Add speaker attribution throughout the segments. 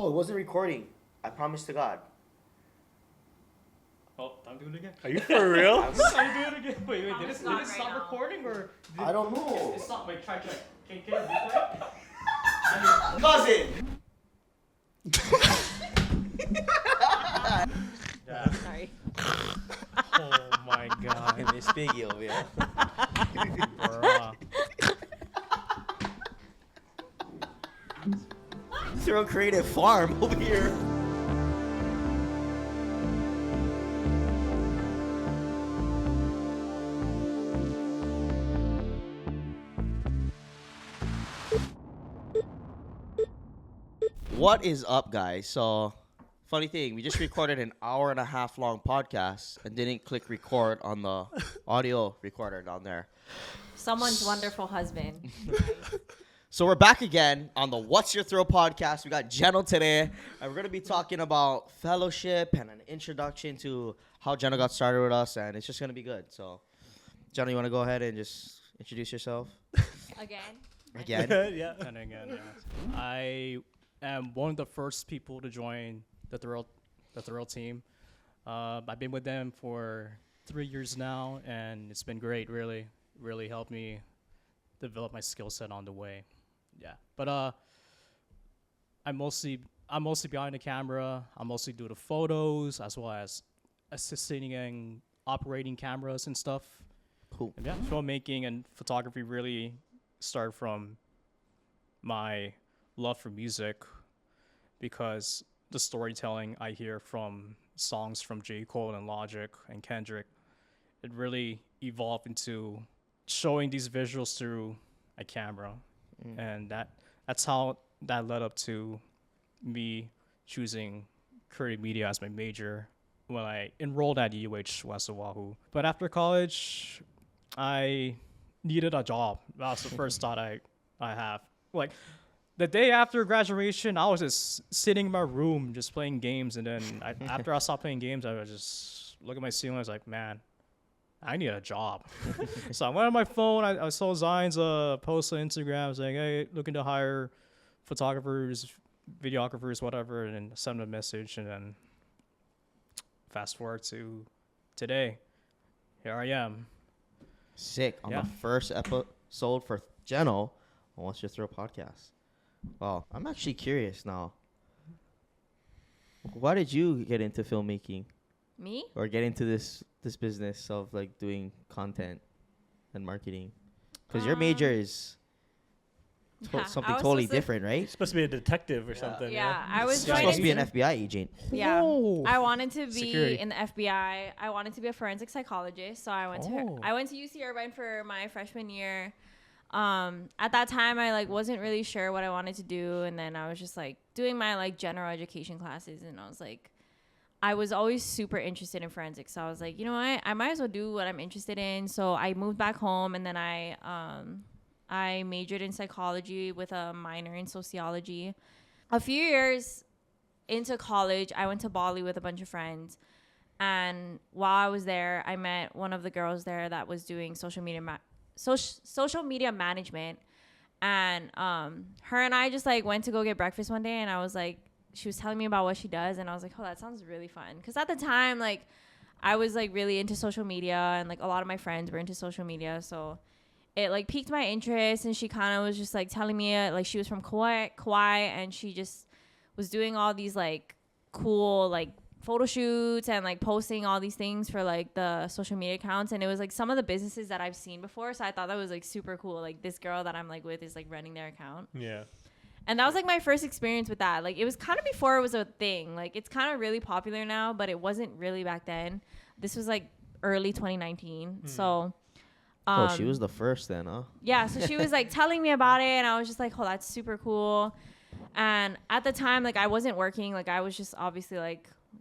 Speaker 1: No, it wasn't recording. I promise to God.
Speaker 2: Oh, time to do it again.
Speaker 3: Are you for real?
Speaker 2: Time to do it again. Wait, did it stop recording or?
Speaker 1: I don't know.
Speaker 2: It stopped. Wait, try. Can you replay?
Speaker 1: Cousin!
Speaker 2: Yeah.
Speaker 4: Sorry.
Speaker 2: Oh my god.
Speaker 1: Miss Piggy over here.
Speaker 2: Bruh.
Speaker 1: Throw creative farm over here. What is up, guys? So, funny thing, we just recorded an hour and a half long podcast and didn't click record on the audio recorder down there.
Speaker 4: Someone's wonderful husband.
Speaker 1: So we're back again on the What's Your Thrill podcast. We got Jeno today, and we're going to be talking about fellowship and an introduction to how Jeno got started with us, and it's just going to be good. So, Jeno, you want to go ahead and just introduce yourself?
Speaker 4: Again?
Speaker 3: Yeah.
Speaker 2: And again, yeah. I am one of the first people to join the Thrill team. I've been with them for 3 years now, and it's been great. Really helped me develop my skill set on the way. Yeah, but I'm mostly behind the camera. I mostly do the photos as well as assisting and operating cameras and stuff.
Speaker 1: Cool.
Speaker 2: And yeah, filmmaking and photography really started from my love for music, because the storytelling I hear from songs from J. Cole and Logic and Kendrick, it really evolved into showing these visuals through a camera. And that's how that led up to me choosing creative media as my major when I enrolled at UH West Oahu. But after college, I needed a job. That was the first thought I have. Like, the day after graduation, I was just sitting in my room just playing games, and then after I stopped playing games, I would just look at my ceiling. I was like, man, I need a job. So I went on my phone. I saw Zion's post on Instagram saying, hey, looking to hire photographers, videographers, whatever, and then sent him a message. And then fast forward to today. Here I am.
Speaker 1: Sick. On
Speaker 2: Yeah.
Speaker 1: the first episode for Jeno on What's Your Thrill podcast. Well, I'm actually curious now. Why did you get into filmmaking?
Speaker 4: Me?
Speaker 1: Or get into this business of like doing content and marketing? Because your major is something totally different, right?
Speaker 3: You're supposed to be a detective or something.
Speaker 4: Yeah, I was
Speaker 1: You're
Speaker 4: going
Speaker 1: supposed to be an FBI agent.
Speaker 4: Yeah,
Speaker 2: Whoa.
Speaker 4: I wanted to be
Speaker 2: Security.
Speaker 4: in the FBI. I wanted to be a forensic psychologist, so I went to UC Irvine for my freshman year. At that time, I wasn't really sure what I wanted to do, and then I was just doing my general education classes, and I was I was always super interested in forensics, so I was like, you know what, I might as well do what I'm interested in. So I moved back home, and then I majored in psychology with a minor in sociology. A few years into college, I went to Bali with a bunch of friends, and while I was there, I met one of the girls there that was doing social media management, and her and I just went to go get breakfast one day, and I was she was telling me about what she does, and I was like, oh, that sounds really fun. Because at the time, I was really into social media, and a lot of my friends were into social media, so it piqued my interest. And she kind of was just telling me she was from Kauai, and she just was doing all these cool photo shoots and posting all these things for the social media accounts, and it was some of the businesses that I've seen before, so I thought that was super cool. This girl that I'm with is running their account.
Speaker 3: Yeah.
Speaker 4: And that was my first experience with that. It was kind of before it was a thing. It's kind of really popular now, but it wasn't really back then. This was early 2019. So
Speaker 1: She was the first then, huh?
Speaker 4: yeah, so she was telling me about it, and I was just oh, that's super cool. And at the time, I wasn't working. I was just obviously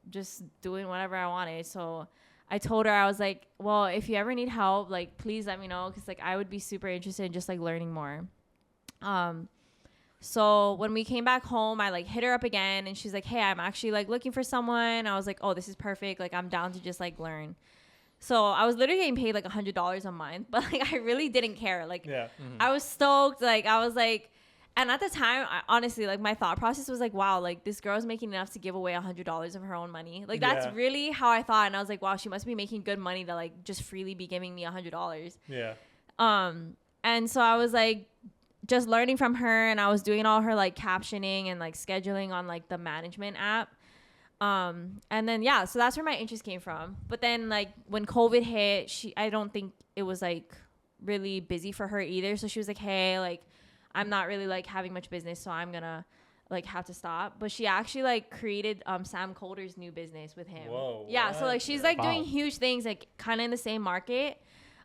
Speaker 4: just doing whatever I wanted. So I told her, I was well, if you ever need help, please let me know, because I would be super interested in just learning more. So when we came back home, I hit her up again, and she's hey, I'm actually looking for someone. I was oh, this is perfect. I'm down to just learn. So I was literally getting paid $100 a month, but I really didn't care.
Speaker 3: Yeah.
Speaker 4: I was stoked. I was And at the time, honestly, like my thought process was like, wow, like this girl's making enough to give away $100 of her own money. Like that's really how I thought. And I was like, wow, she must be making good money to like just freely be giving me $100.
Speaker 3: Yeah.
Speaker 4: And so I was like just learning from her, and I was doing all her like captioning and like scheduling on like the management app. And then so that's where my interest came from. But then like when COVID hit, I don't think it was like really busy for her either. So she was like, hey, like I'm not really like having much business, so I'm gonna like have to stop. But she actually like created Sam Coulter's new business with him.
Speaker 3: Whoa.
Speaker 4: Yeah, so like she's like doing huge things, like kind of in the same market.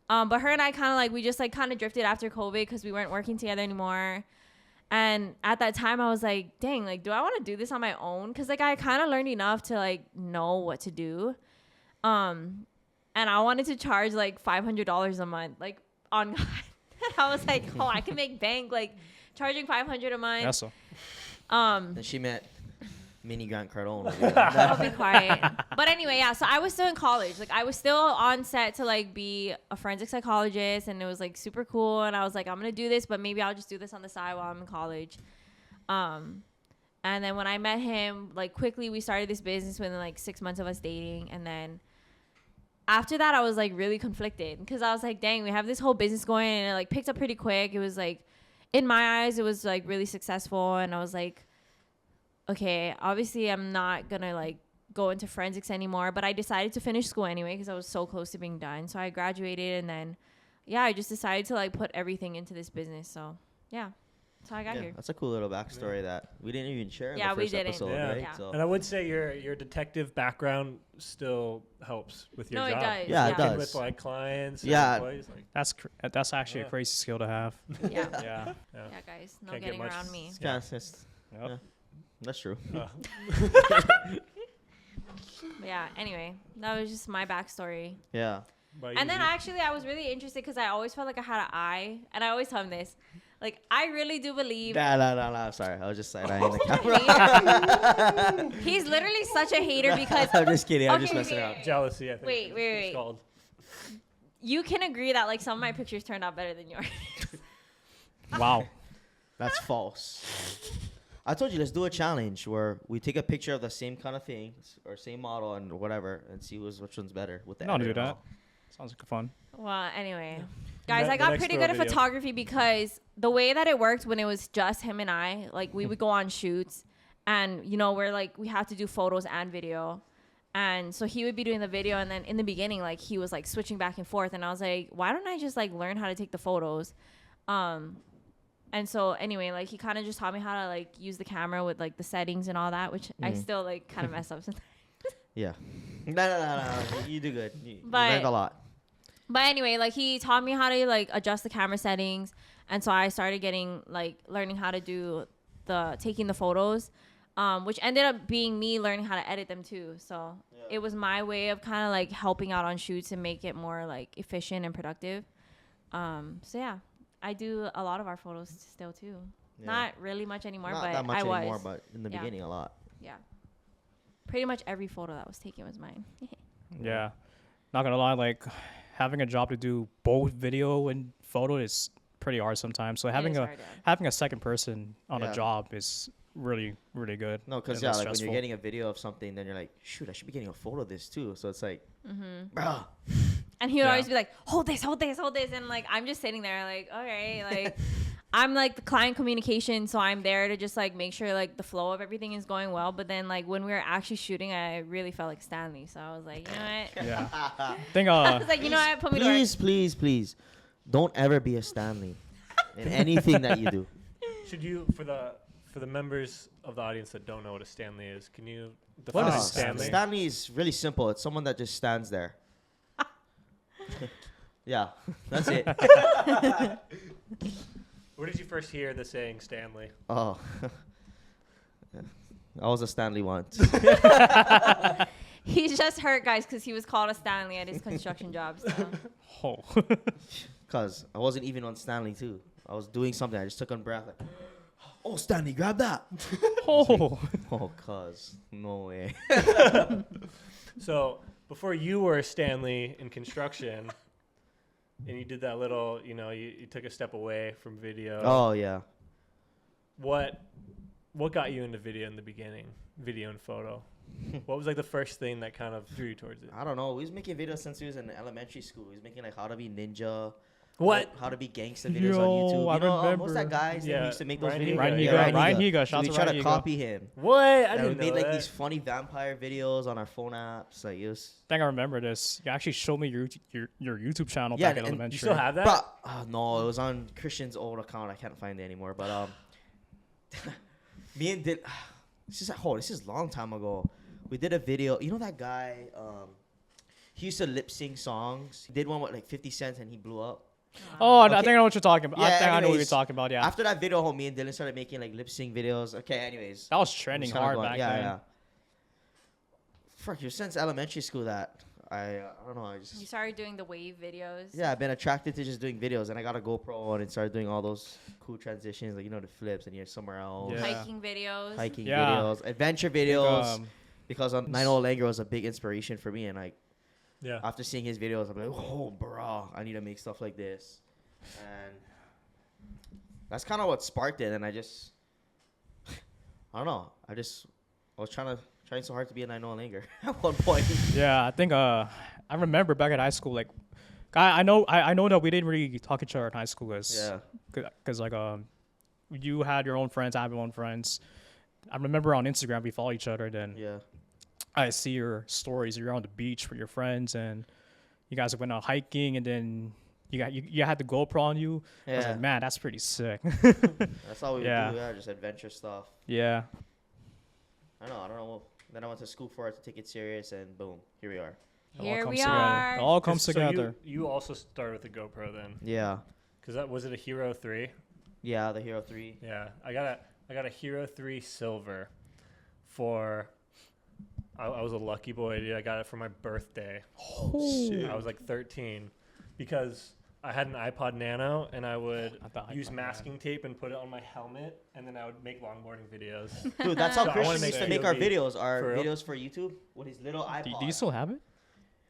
Speaker 4: But her and I kind of like, we just like kind of drifted after COVID because we weren't working together anymore. And at that time I was like, dang, like do I want to do this on my own? Because like I kind of learned enough to like know what to do. And I wanted to charge like $500 a month, like on God. I was like, oh, I can make bank like charging $500 a month.
Speaker 2: Yes, so.
Speaker 1: And she met Mini Grant Cardone.
Speaker 4: I'll be quiet. But anyway, so I was still in college. Like I was still on set to like be a forensic psychologist, and it was like super cool. And I was like, I'm gonna do this, but maybe I'll just do this on the side while I'm in college. And then when I met him, like quickly we started this business within like 6 months of us dating, and then after that, I was like really conflicted because I was like, dang, we have this whole business going, and it like picked up pretty quick. It was like, in my eyes, it was like really successful. And I was like, okay, obviously I'm not going to like go into forensics anymore, but I decided to finish school anyway because I was so close to being done. So I graduated, and then, I just decided to like put everything into this business. So that's how I got here.
Speaker 1: That's a cool little backstory that we didn't even share in the
Speaker 4: we
Speaker 1: first
Speaker 4: didn't.
Speaker 1: episode, right?
Speaker 4: Yeah.
Speaker 1: So.
Speaker 3: And I would say your detective background still helps with your
Speaker 4: No,
Speaker 3: job.
Speaker 4: it does.
Speaker 1: Yeah, it
Speaker 3: Working
Speaker 1: does.
Speaker 3: with like clients.
Speaker 1: Yeah.
Speaker 3: And employees, like,
Speaker 2: That's actually a crazy skill to have.
Speaker 4: Yeah.
Speaker 2: Yeah.
Speaker 4: Yeah, guys, no
Speaker 3: Can't get
Speaker 4: getting
Speaker 3: much
Speaker 4: around me.
Speaker 1: Yeah, it's-
Speaker 2: Yep.
Speaker 1: yeah, that's true.
Speaker 4: But yeah, anyway, that was just my backstory.
Speaker 1: Yeah.
Speaker 3: but
Speaker 4: And then
Speaker 3: you-
Speaker 4: I was really interested because I always felt like I had an eye, and I always tell him this. Like, I really do believe.
Speaker 1: Nah. Sorry, I was just side-eyeing the camera.
Speaker 4: He's literally such a hater because
Speaker 1: I'm just kidding. I'm
Speaker 4: Okay,
Speaker 1: just messing
Speaker 4: okay.
Speaker 1: around.
Speaker 3: jealousy, I think.
Speaker 4: Wait,
Speaker 3: it's
Speaker 4: wait.
Speaker 3: called.
Speaker 4: you can agree that like some of my pictures turned out better than yours.
Speaker 2: Wow.
Speaker 1: That's false. I told you, let's do a challenge where we take a picture of the same kind of things or same model and whatever, and see which one's better with the
Speaker 2: No,
Speaker 1: edit
Speaker 2: do
Speaker 1: and
Speaker 2: that.
Speaker 1: all.
Speaker 2: Sounds like fun.
Speaker 4: Well, anyway, guys,
Speaker 3: The
Speaker 4: I got
Speaker 3: next
Speaker 4: pretty
Speaker 3: girl
Speaker 4: good at
Speaker 3: video.
Speaker 4: photography because the way that it worked when it was just him and I, like we would go on shoots, and we're like we have to do photos and video. And so he would be doing the video, and then in the beginning, like he was like switching back and forth, and I was like, why don't I just like learn how to take the photos? And so anyway, like he kind of just taught me how to like use the camera with like the settings and all that, which I still like kind of mess up sometimes.
Speaker 1: Yeah. No. You do good. You
Speaker 4: But-
Speaker 1: learned a lot.
Speaker 4: But anyway, like he taught me how to like adjust the camera settings, and so I started getting like learning how to do taking the photos, which ended up being me learning how to edit them too. So it was my way of kind of like helping out on shoots and make it more like efficient and productive. So yeah, I do a lot of our photos still too.
Speaker 1: Yeah.
Speaker 4: Not really much anymore,
Speaker 1: Not
Speaker 4: but
Speaker 1: that much
Speaker 4: I was.
Speaker 1: anymore, but in the
Speaker 4: Yeah.
Speaker 1: beginning, a lot.
Speaker 4: Yeah. Pretty much every photo that was taken was mine.
Speaker 2: Yeah. Not gonna lie, like having a job to do both video and photo is pretty hard sometimes. So having
Speaker 4: is hard, yeah.
Speaker 2: having a second person on
Speaker 1: Yeah.
Speaker 2: a job is really, really good.
Speaker 1: No, because
Speaker 2: and
Speaker 1: like
Speaker 2: less
Speaker 1: when you're
Speaker 2: stressful.
Speaker 1: getting a video of something, then you're like, shoot, I should be getting a photo of this too. So it's like, bruh.
Speaker 4: And he would
Speaker 2: Yeah.
Speaker 4: always be like, hold this. And like, I'm just sitting there like, all right, like I'm like the client communication. So I'm there to just like make sure like the flow of everything is going well. But then like when we were actually shooting, I really felt like Stanley. So I was like, you know what?
Speaker 2: Yeah. I think
Speaker 4: I was like, you know what? Put me to work.
Speaker 1: Please, don't ever be a Stanley in anything that you do.
Speaker 3: Should you, for the members of the audience that don't know what a Stanley is, can you
Speaker 2: What
Speaker 3: define
Speaker 2: is
Speaker 3: a Stanley?
Speaker 1: Stanley is really simple. It's someone that just stands there. Yeah, that's it.
Speaker 3: Where did you first hear the saying Stanley?
Speaker 1: Oh, I was a Stanley once.
Speaker 4: He's just hurt, guys, because he was called a Stanley at his construction job. So.
Speaker 2: Oh.
Speaker 1: Cause I wasn't even on Stanley too. I was doing something. I just took on breath. Like, oh, Stanley, grab that.
Speaker 2: Oh.
Speaker 1: Oh, cuz no way.
Speaker 3: So before you were a Stanley in construction, and you did that little, you took a step away from video.
Speaker 1: Oh yeah.
Speaker 3: what got you into video in the beginning? Video and photo. What was like the first thing that kind of drew you towards it?
Speaker 1: I don't know. We was making videos since we was in elementary school. We was making like how to be ninja.
Speaker 3: What?
Speaker 1: How to be gangster videos
Speaker 2: Yo,
Speaker 1: on YouTube.
Speaker 2: I
Speaker 1: You know,
Speaker 2: remember.
Speaker 1: what's that guy's name?
Speaker 3: Yeah,
Speaker 1: We used to make those
Speaker 3: Ryan
Speaker 1: videos.
Speaker 3: Higa.
Speaker 2: Ryan
Speaker 3: Yeah,
Speaker 2: Higa. Ryan
Speaker 1: Higa.
Speaker 2: Higa.
Speaker 1: So we
Speaker 2: Shout out
Speaker 1: tried
Speaker 2: to
Speaker 1: to
Speaker 2: Ryan Higa.
Speaker 1: copy him.
Speaker 3: What? I
Speaker 1: And we
Speaker 3: didn't
Speaker 1: made
Speaker 3: know
Speaker 1: like
Speaker 3: that.
Speaker 1: these funny vampire videos on our phone apps. Like it was.
Speaker 2: I think I remember this. You actually showed me your YouTube channel
Speaker 1: Yeah,
Speaker 2: back in
Speaker 1: and
Speaker 2: elementary.
Speaker 3: You still have that?
Speaker 1: No, it was on Christian's old account. I can't find it anymore. But me and did. This is a long time ago. We did a video. You know that guy? He used to lip sync songs. He did one with like 50 cents and he blew up.
Speaker 2: Oh,
Speaker 1: Okay.
Speaker 2: I think I know what you're talking about. I
Speaker 1: Yeah,
Speaker 2: think I know what you're
Speaker 1: anyways,
Speaker 2: talking about. Yeah,
Speaker 1: After that video, me and Dylan started making like lip sync videos. Okay, anyways.
Speaker 2: that was trending
Speaker 1: Started
Speaker 2: hard
Speaker 1: going-
Speaker 2: back
Speaker 1: yeah,
Speaker 2: then.
Speaker 1: Yeah. Fuck, you're since elementary school that I don't know.
Speaker 4: You started doing the wave videos.
Speaker 1: Yeah, I've been attracted to just doing videos, and I got a GoPro and started doing all those cool transitions, like the flips, and you're somewhere else.
Speaker 2: Yeah.
Speaker 4: Hiking videos.
Speaker 1: Hiking
Speaker 2: Yeah.
Speaker 1: videos, adventure
Speaker 2: I think,
Speaker 1: videos. Because 9/0 was a big inspiration for me, and like
Speaker 3: Yeah.
Speaker 1: after seeing his videos, I'm like, oh, bro, I need to make stuff like this, and that's kind of what sparked it. And I just, I don't know, I was trying so hard to be a 9/0 at one point.
Speaker 2: Yeah, I think I remember back at high school, like I know that we didn't really talk to each other in high school because like you had your own friends, I have my own friends. I remember on Instagram we follow each other. Then
Speaker 1: Yeah.
Speaker 2: I see your stories. You're on the beach with your friends, and you guys went out hiking, and then you had the GoPro on you. I was
Speaker 1: Yeah.
Speaker 2: like, man, that's pretty sick.
Speaker 1: That's all we
Speaker 2: Yeah.
Speaker 1: do. Yeah, just adventure stuff.
Speaker 2: Yeah.
Speaker 1: I don't know. Then I went to school for it to take it serious, and boom, here we are.
Speaker 2: It all
Speaker 4: Here
Speaker 2: comes
Speaker 4: we
Speaker 2: together.
Speaker 4: are.
Speaker 2: It all comes
Speaker 3: So
Speaker 2: together.
Speaker 3: You also started with the GoPro then,
Speaker 1: Yeah.
Speaker 3: because was it a Hero 3?
Speaker 1: Yeah, the Hero 3.
Speaker 3: Yeah, I got a Hero 3 Silver for. I was a lucky boy, dude. I got it for my birthday.
Speaker 1: Shit.
Speaker 3: I was like 13, because I had an iPod Nano and I would
Speaker 2: I thought
Speaker 3: use
Speaker 2: iPod
Speaker 3: masking tape and put it on my helmet, and then I would make longboarding videos.
Speaker 1: Dude, that's how
Speaker 3: So I wanna
Speaker 1: Christian
Speaker 3: make
Speaker 1: used to make our
Speaker 3: POV.
Speaker 1: videos. Our
Speaker 3: For real?
Speaker 1: videos for YouTube with his little iPod.
Speaker 2: Do you still have it?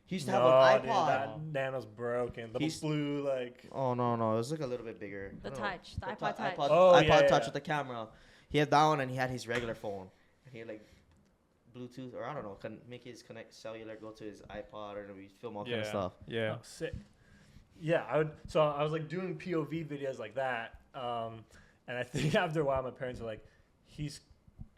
Speaker 1: He used to have
Speaker 3: No,
Speaker 1: an
Speaker 3: dude,
Speaker 1: iPod.
Speaker 3: that Nano's broken. The
Speaker 1: He's-
Speaker 3: blue, like.
Speaker 1: Oh no, it was like a little bit bigger.
Speaker 4: The
Speaker 1: I don't know.
Speaker 4: touch. The iPod
Speaker 1: tou-
Speaker 4: touch.
Speaker 3: Oh,
Speaker 1: iPod
Speaker 3: yeah,
Speaker 1: Touch
Speaker 3: yeah.
Speaker 1: with the camera. He had that one, and he had his regular phone. And he had like Bluetooth, or I don't know, make his connect cellular go to his iPod, or we film all kind of stuff.
Speaker 2: Yeah.
Speaker 3: Oh, sick. Yeah, I was like doing POV videos like that, and I think after a while my parents were like, he's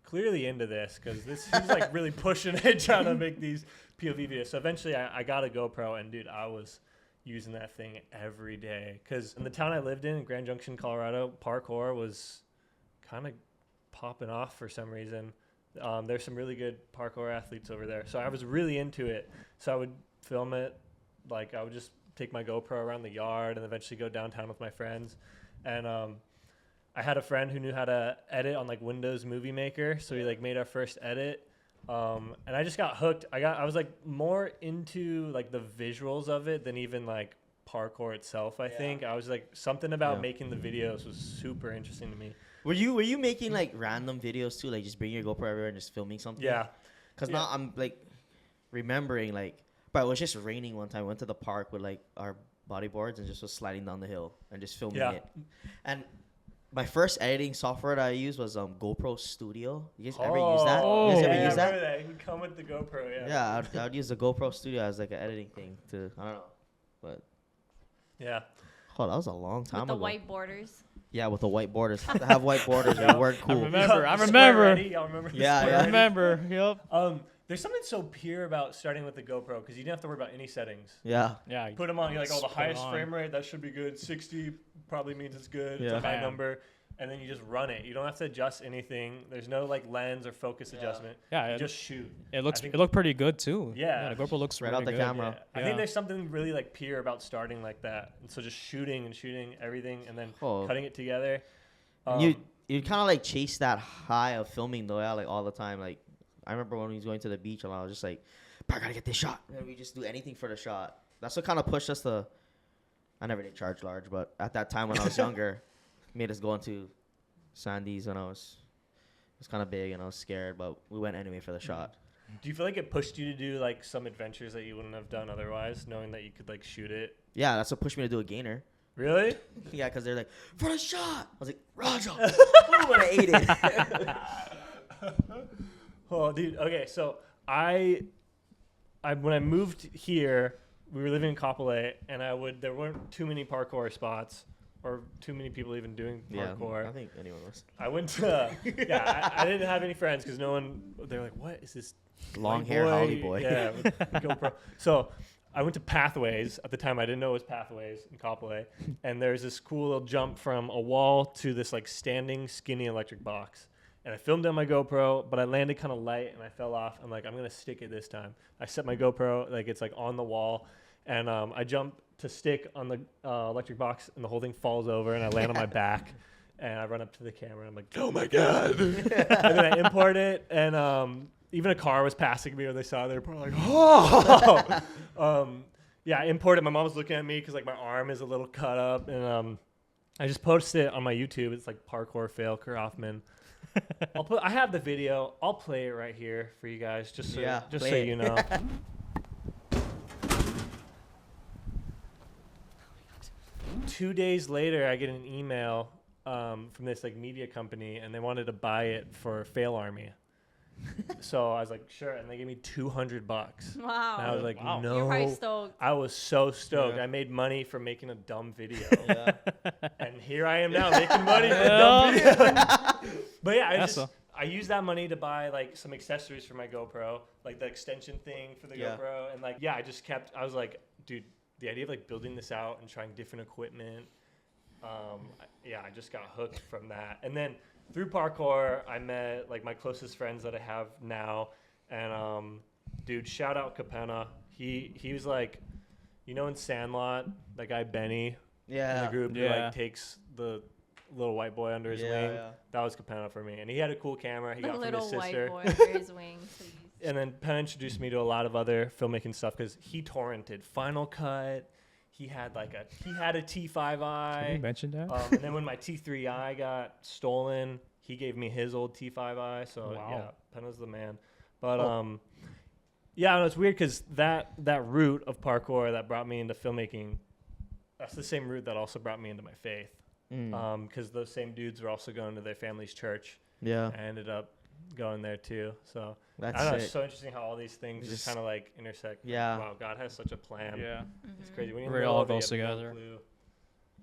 Speaker 3: clearly into this, because he's like really pushing it, trying to make these POV videos. So eventually I got a GoPro, and dude, I was using that thing every day, because in the town I lived in, Grand Junction, Colorado, parkour was kind of popping off for some reason. There's some really good parkour athletes over there, so I was really into it. So I would film it, like I would just take my GoPro around the yard and eventually go downtown with my friends. And I had a friend who knew how to edit on like Windows Movie Maker, so we like made our first edit. And I just got hooked. I was like more into like the visuals of it than even like parkour itself. I think I was like something about making the videos was super interesting to me.
Speaker 1: Were you making like random videos too, like just bringing your GoPro everywhere and just filming something?
Speaker 3: Yeah.
Speaker 1: Cause now I'm like remembering like, but it was just raining one time. We went to the park with like our bodyboards and just was sliding down the hill and just filming it. And my first editing software that I used was GoPro Studio. You guys ever use that? You guys
Speaker 2: Oh,
Speaker 1: ever use
Speaker 3: I
Speaker 1: that?
Speaker 3: remember that. It would come with the GoPro. Yeah.
Speaker 1: Yeah, I'd use the GoPro Studio as like an editing thing to, I don't know, but
Speaker 3: Yeah.
Speaker 1: oh, that was a long time
Speaker 4: With the
Speaker 1: ago.
Speaker 4: white borders.
Speaker 1: Yeah, with the white borders. Have to have white borders. They weren't
Speaker 2: I
Speaker 1: cool.
Speaker 2: remember. I
Speaker 3: Square
Speaker 2: remember.
Speaker 3: Ready? Y'all remember? the
Speaker 1: Yeah,
Speaker 3: Square
Speaker 1: yeah.
Speaker 2: I
Speaker 3: Ready?
Speaker 2: remember. Yep.
Speaker 3: There's something so pure about starting with the GoPro, because you didn't have to worry about any settings.
Speaker 1: Yeah.
Speaker 2: Yeah.
Speaker 3: Put them on, you're like, oh, the
Speaker 2: Spot
Speaker 3: highest
Speaker 2: on.
Speaker 3: frame rate, that should be good. 60 probably means it's good. It's
Speaker 1: Yeah.
Speaker 3: a high
Speaker 2: Bam.
Speaker 3: number. And then you just run it. You don't have to adjust anything. There's no like lens or focus adjustment.
Speaker 2: Yeah.
Speaker 3: You
Speaker 2: It,
Speaker 3: just shoot.
Speaker 2: it looks.
Speaker 3: I think-
Speaker 2: It looked pretty good too.
Speaker 3: Yeah.
Speaker 2: The GoPro looks
Speaker 1: Right
Speaker 2: really
Speaker 1: out the
Speaker 2: good.
Speaker 1: camera.
Speaker 3: Yeah. I
Speaker 2: Yeah.
Speaker 3: think there's something really like pure about starting like that. And so just shooting and shooting everything and then
Speaker 1: Oh.
Speaker 3: cutting it together.
Speaker 1: You kind of like chase that high of filming though, yeah, like all the time. Like I remember when we was going to the beach and I was just like, I gotta get this shot. And we just do anything for the shot. That's what kind of pushed us to. I never did charge large, but at that time when I was younger, made us go into Sandy's when it was kind of big and I was scared, but we went anyway for the shot.
Speaker 3: Do you feel like it pushed you to do like some adventures that you wouldn't have done otherwise, knowing that you could like shoot it?
Speaker 1: Yeah, that's what pushed me to do a gainer.
Speaker 3: Really?
Speaker 1: Yeah, because they're like, for the shot. I was like, Raja. I would have ate it.
Speaker 3: Oh, dude. Okay, so I when I moved here, we were living in Kapolei, and there weren't too many parkour spots or too many people even doing parkour.
Speaker 1: I think anyone was.
Speaker 3: I went to I didn't have any friends because no one. They're like, what is this
Speaker 1: Long
Speaker 3: white
Speaker 1: hair
Speaker 3: boy?
Speaker 1: Holly boy.
Speaker 3: Yeah, with GoPro. So I went to Pathways at the time. I didn't know it was Pathways in Kapolei, and there's this cool little jump from a wall to this like standing skinny electric box. And I filmed on my GoPro, but I landed kind of light and I fell off. I'm like, I'm gonna stick it this time. I set my GoPro like it's like on the wall, and I jump to stick on the electric box, and the whole thing falls over, and I land on my back, and I run up to the camera, and I'm like, oh my god! And then I import it, and even a car was passing me when they saw it. They were probably like, oh! Yeah, I imported. My mom was looking at me because like my arm is a little cut up, and I just posted it on my YouTube. It's like parkour fail Kurthoffilms. I have the video. I'll play it right here for you guys, just so you know. 2 days later, I get an email from this like media company, and they wanted to buy it for Fail Army. So I was like, sure, and they gave me $200.
Speaker 4: Wow.
Speaker 3: And I was like,
Speaker 2: Wow.
Speaker 3: no.
Speaker 4: You're probably stoked.
Speaker 3: I was so stoked.
Speaker 1: Yeah.
Speaker 3: I made money for making a dumb video.
Speaker 1: Yeah.
Speaker 3: And here I am now making money for a dumb video. But yeah, I used that money to buy like some accessories for my GoPro, like the extension thing for the GoPro. And like, yeah, I was like, dude, the idea of like building this out and trying different equipment. I just got hooked from that. And then through parkour, I met like my closest friends that I have now. And dude, shout out Capenna. He was like, you know, in Sandlot, that guy Benny in the group who like takes the little white boy under his wing. Yeah. That was Capenna for me. And he had a cool camera he got from his sister.
Speaker 4: Little white boy under his wing, please.
Speaker 3: And then Penn introduced me to a lot of other filmmaking stuff because he torrented Final Cut. He had a T5i.
Speaker 2: Can you mention that?
Speaker 3: And then when my T3i got stolen, he gave me his old T5i. So yeah, Penn was the man. But it's weird because that route of parkour that brought me into filmmaking, that's the same route that also brought me into my faith. Because those same dudes were also going to their family's church. Yeah, I ended up going there too. So I don't know, it's so interesting how all these things just kind of like intersect.
Speaker 1: Yeah.
Speaker 3: Wow, God has such a plan.
Speaker 2: Yeah.
Speaker 3: It's crazy. When
Speaker 2: It really all goes together.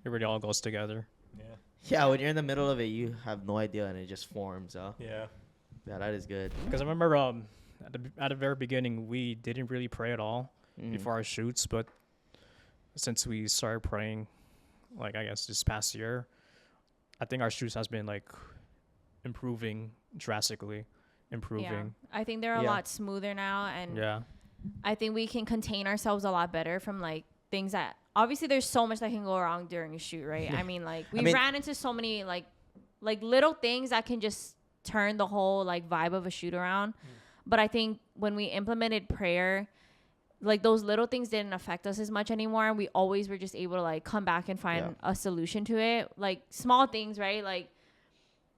Speaker 2: It really all goes together.
Speaker 3: Yeah.
Speaker 1: Yeah, when you're in the middle of it, you have no idea, and it just forms.
Speaker 3: Yeah.
Speaker 1: Yeah, that is good.
Speaker 2: Because I remember at the very beginning, we didn't really pray at all before our shoots, but since we started praying, like I guess this past year, I think our shoots has been like drastically improving.
Speaker 4: Yeah. I think they're a lot smoother now, and I think we can contain ourselves a lot better from like things that obviously there's so much that can go wrong during a shoot, right? I mean, like we ran into so many like little things that can just turn the whole like vibe of a shoot around. But I think when we implemented prayer, like those little things didn't affect us as much anymore. We always were just able to like come back and find a solution to it. Like small things, right? Like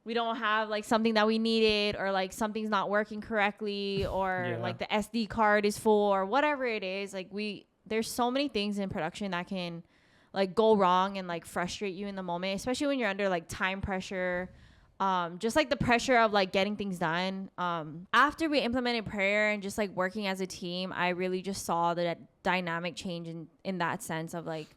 Speaker 4: we don't have like something that we needed, or like something's not working correctly, or like the SD card is full, or whatever it is. Like there's so many things in production that can like go wrong and like frustrate you in the moment, especially when you're under like time pressure. Just like the pressure of like getting things done. After we implemented prayer and just like working as a team, I really just saw that dynamic change in that sense of like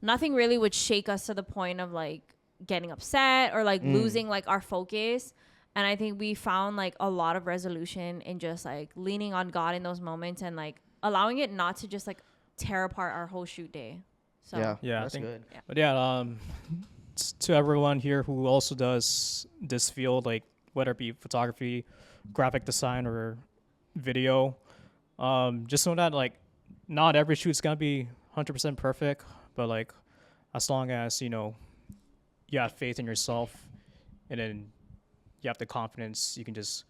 Speaker 4: nothing really would shake us to the point of like getting upset or like losing like our focus. And I think we found like a lot of resolution in just like leaning on God in those moments and like allowing it not to just like tear apart our whole shoot day. So
Speaker 2: yeah,
Speaker 1: that's
Speaker 2: I think,
Speaker 1: good.
Speaker 2: Yeah. But to everyone here who also does this field, like whether it be photography, graphic design, or video, just know that like not every shoot's gonna be 100% perfect, but like as long as you have faith in yourself, and then you have the confidence, you can just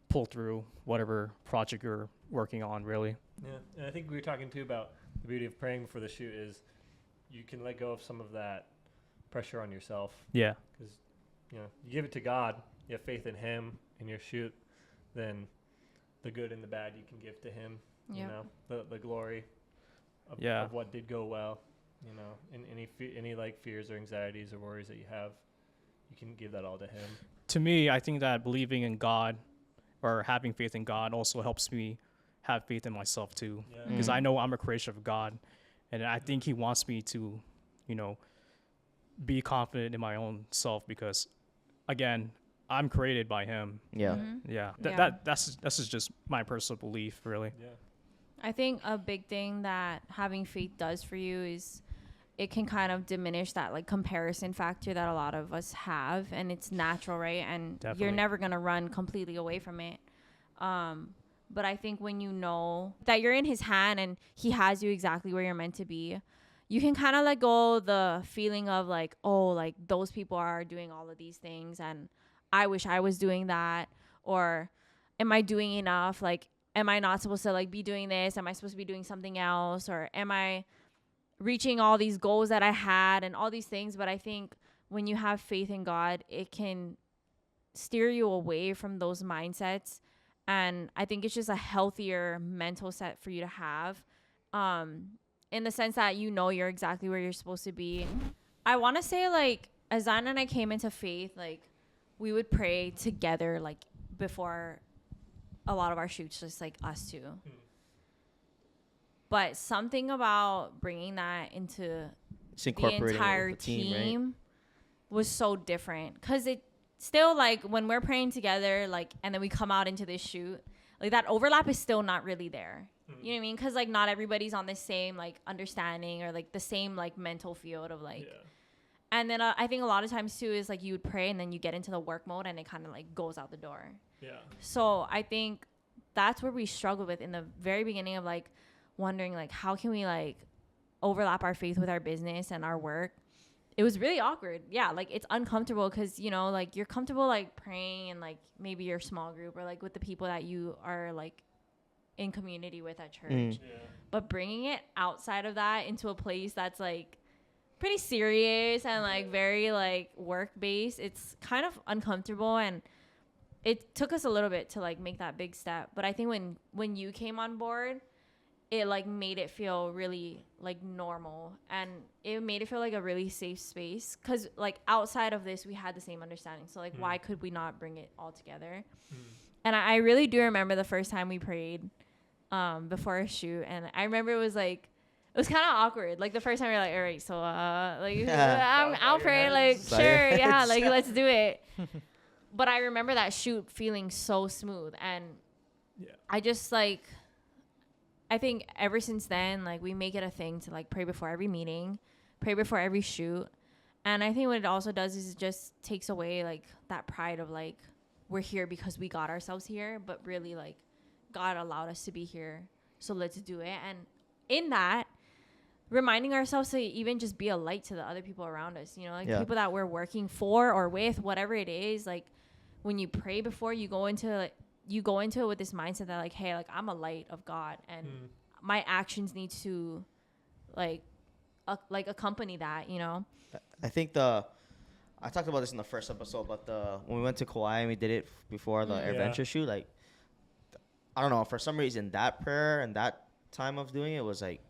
Speaker 2: pull through whatever project you're working on, really.
Speaker 3: Yeah, and I think we were talking too about the beauty of praying before the shoot is you can let go of some of that pressure on yourself.
Speaker 2: Yeah.
Speaker 3: Because, you give it to God, you have faith in Him in your shoot, then the good and the bad you can give to Him. You know, the glory of what did go well. you know, in any like fears or anxieties or worries that you have, you can give that all to him.
Speaker 2: To me, I think that believing in God or having faith in God also helps me have faith in myself too, because I know I'm a creation of God, and I think He wants me to, you know, be confident in my own self, because again, I'm created by Him.
Speaker 1: Yeah.
Speaker 2: That's just my personal belief, really.
Speaker 4: I think a big thing that having faith does for you is it can kind of diminish that like comparison factor that a lot of us have, and it's natural, right? And you're never gonna run completely away from it. But I think when you know that you're in His hand and He has you exactly where you're meant to be, you can kind of let go the feeling of like, oh, like those people are doing all of these things and I wish I was doing that, or am I doing enough? Like, am I not supposed to like be doing this? Am I supposed to be doing something else? Or am I reaching all these goals that I had and all these things? But I think when you have faith in God, it can steer you away from those mindsets. And I think it's just a healthier mental set for you to have, in the sense that you know you're exactly where you're supposed to be. I want to say, like, as Zan and I came into faith, like, we would pray together, like, before a lot of our shoots, just, like, us two. But something about bringing that into the entire team right? was so different. Because it still, like, when we're praying together, like, and then we come out into this shoot, like, that overlap is still not really there. You know what I mean? Because, like, not everybody's on the same, like, understanding or, like, the same, like, mental field of, like. Yeah. And then I think a lot of times, too, is, like, you would pray and then you get into the work mode and it kind of, like, goes out the door. Yeah. So I think that's where we struggled with in the very beginning of, like, wondering, like, how can we, like, overlap our faith with our business and our work. It was really awkward. Yeah, like, it's uncomfortable because, you know, like, you're comfortable, like, praying and, like, maybe your small group or, like, with the people that you are, like, in community with at church. Yeah. But bringing it outside of that into a place that's, like, pretty serious and, like, very, like, work-based, it's kind of uncomfortable. And it took us a little bit to, like, make that big step. But I think when you came on board, it, like, made it feel really, like, normal, and it made it feel like a really safe space because, like, outside of this we had the same understanding, so, like, why could we not bring it all together? And I really do remember the first time we prayed before a shoot, and I remember it was kind of awkward, like, the first time we were like, all right, so like, I'll pray, like, sure, yeah, like, let's do it. But I remember that shoot feeling so smooth, and I just, like, I think ever since then, like, we make it a thing to, like, pray before every meeting, pray before every shoot. And I think what it also does is it just takes away, like, that pride of, like, we're here because we got ourselves here, but really, like, God allowed us to be here, so let's do it. And in that, reminding ourselves to even just be a light to the other people around us, you know, like, people that we're working for or with, whatever it is. Like, when you pray before, you go into it with this mindset that, like, hey, like, I'm a light of God, and my actions need to, like, accompany that, you know?
Speaker 1: I think I talked about this in the first episode, but when we went to Kauai and we did it before the adventure shoot, like, I don't know, for some reason, that prayer and that time of doing it was, like,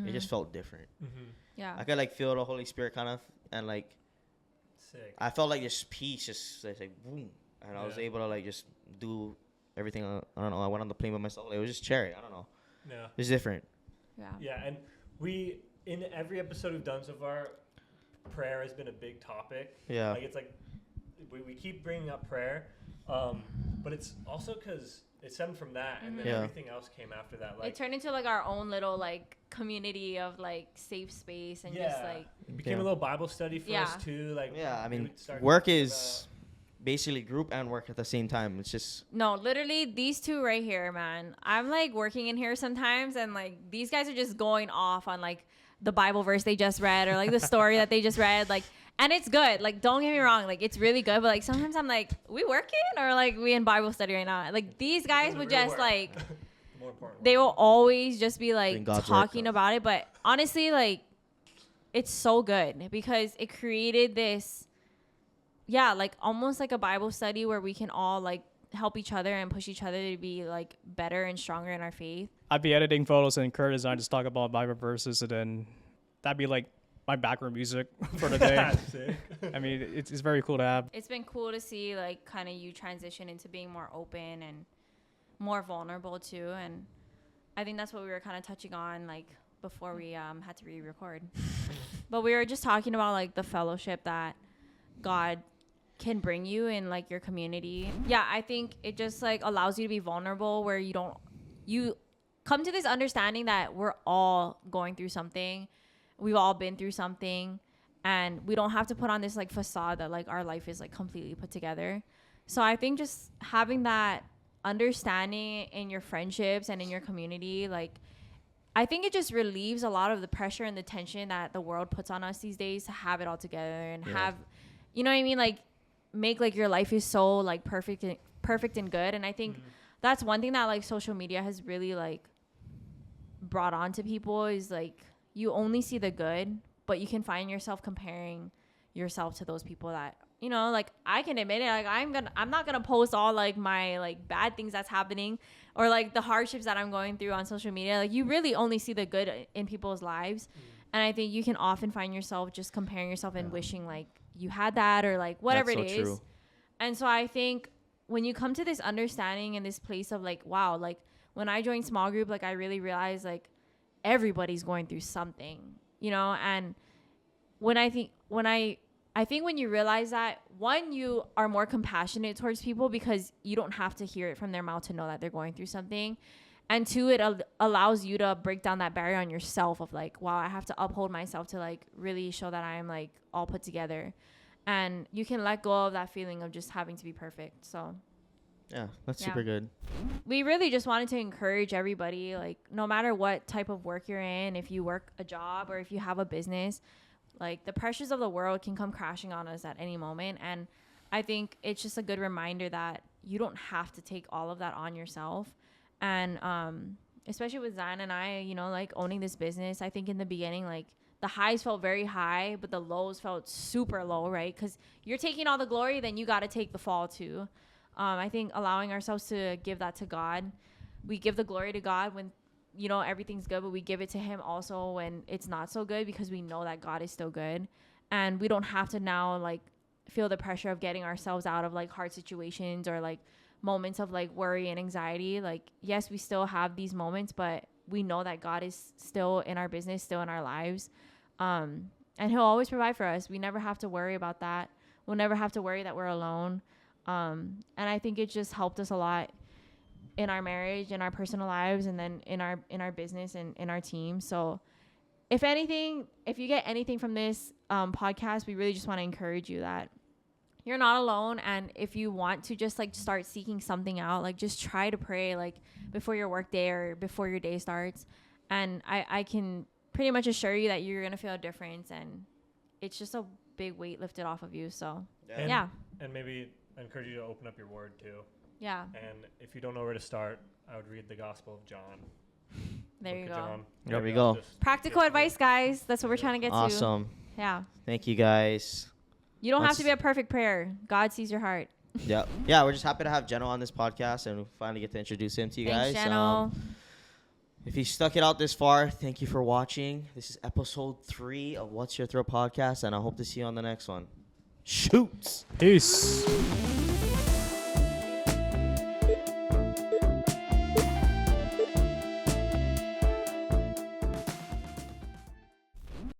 Speaker 1: it just felt different. Yeah. I could, like, feel the Holy Spirit kind of, and, like, sick. I felt like this peace just, like, boom. And I was able to, like, just do everything. I don't know. I went on the plane with myself. It was just cherry. I don't know. Yeah. It's different.
Speaker 3: Yeah. Yeah. And in every episode we've done so far, prayer has been a big topic. Yeah. Like, it's like, we keep bringing up prayer. But it's also because it stemmed from that, and then everything else came after that. Like,
Speaker 4: it turned into, like, our own little, like, community of, like, safe space, and just, like,
Speaker 3: it became a little Bible study for us too. Like,
Speaker 1: I mean, work is basically group and work at the same time. It's just
Speaker 4: literally these two right here, man. I'm, like, working in here sometimes, and, like, these guys are just going off on, like, the Bible verse they just read, or, like, the story that they just read, like. And it's good. Like, don't get me wrong. Like, it's really good. But, like, sometimes I'm like, we working or, like, we in Bible study right now? Like, these guys would just, work. Like, they will always just be, like, talking about it. But honestly, like, it's so good because it created this, like, almost like a Bible study where we can all, like, help each other and push each other to be, like, better and stronger in our faith.
Speaker 2: I'd be editing photos and Kurt and I just talk about Bible verses, and then that'd be, like, my background music for the day.
Speaker 3: Sick.
Speaker 2: I mean, it's very cool to have.
Speaker 4: It's been cool to see like kind of you transition into being more open and more vulnerable too. And I think that's what we were kind of touching on like before we had to re-record. But we were just talking about like the fellowship that God can bring you in like your community. Yeah, I think it just like allows you to be vulnerable where you come to this understanding that we're all going through something. We've all been through something, and we don't have to put on this like facade that like our life is like completely put together. So I think just having that understanding in your friendships and in your community, like I think it just relieves a lot of the pressure and the tension that the world puts on us these days to have it all together and have, you know what I mean? Like make like your life is so like perfect and good. And I think that's one thing that like social media has really like brought on to people is like you only see the good, but you can find yourself comparing yourself to those people that, you know, like I can admit it, like I'm not gonna post all like my like bad things that's happening or like the hardships that I'm going through on social media. Like you really only see the good in people's lives. And I think you can often find yourself just comparing yourself and wishing like you had that or like whatever
Speaker 1: That's
Speaker 4: it
Speaker 1: so
Speaker 4: is.
Speaker 1: true.
Speaker 4: And so I think when you come to this understanding and this place of like, wow, like when I joined small group, like I really realized like everybody's going through something, you know? And I think when you realize that, one, you are more compassionate towards people because you don't have to hear it from their mouth to know that they're going through something. And two, it allows you to break down that barrier on yourself of like, wow, I have to uphold myself to like really show that I'm like all put together. And you can let go of that feeling of just having to be perfect. So
Speaker 1: Yeah, that's super good.
Speaker 4: we really just wanted to encourage everybody, like no matter what type of work you're in, if you work a job or if you have a business, like the pressures of the world can come crashing on us at any moment. And I think it's just a good reminder that you don't have to take all of that on yourself. And especially with Zion and I, you know, like owning this business, I think in the beginning, like the highs felt very high, but the lows felt super low, right? Because you're taking all the glory, then you got to take the fall too. I think allowing ourselves to give that to God. We give the glory to God when, you know, everything's good, but we give it to him also when it's not so good because we know that God is still good. And we don't have to now like feel the pressure of getting ourselves out of like hard situations or like moments of like worry and anxiety. Like, yes, we still have these moments, but we know that God is still in our business, still in our lives. And he'll always provide for us. We never have to worry about that. We'll never have to worry that we're alone. And I think it just helped us a lot in our marriage, in our personal lives, and then in our business and in our team. So if anything, if you get anything from this podcast, we really just want to encourage you that you're not alone. And if you want to just like start seeking something out, like just try to pray like before your work day or before your day starts. And I can pretty much assure you that you're going to feel a difference, and it's just a big weight lifted off of you. So
Speaker 3: And maybe I encourage you to open up your word too.
Speaker 4: Yeah.
Speaker 3: And if you don't know where to start, I would read the Gospel of John.
Speaker 4: There you go.
Speaker 3: John.
Speaker 1: There we go.
Speaker 4: Practical advice, guys. That's what we're trying to get to.
Speaker 1: Awesome.
Speaker 4: Yeah.
Speaker 1: Thank you, guys.
Speaker 4: You don't have to be a perfect prayer. God sees your heart.
Speaker 1: Yeah. Yeah, we're just happy to have Jeno on this podcast and we finally get to introduce him to you
Speaker 4: Thanks,
Speaker 1: guys.
Speaker 4: Jeno.
Speaker 1: If you stuck it out this far, thank you for watching. This is episode 3 of What's Your Throat podcast, and I hope to see you on the next one. Shoots.
Speaker 2: Peace.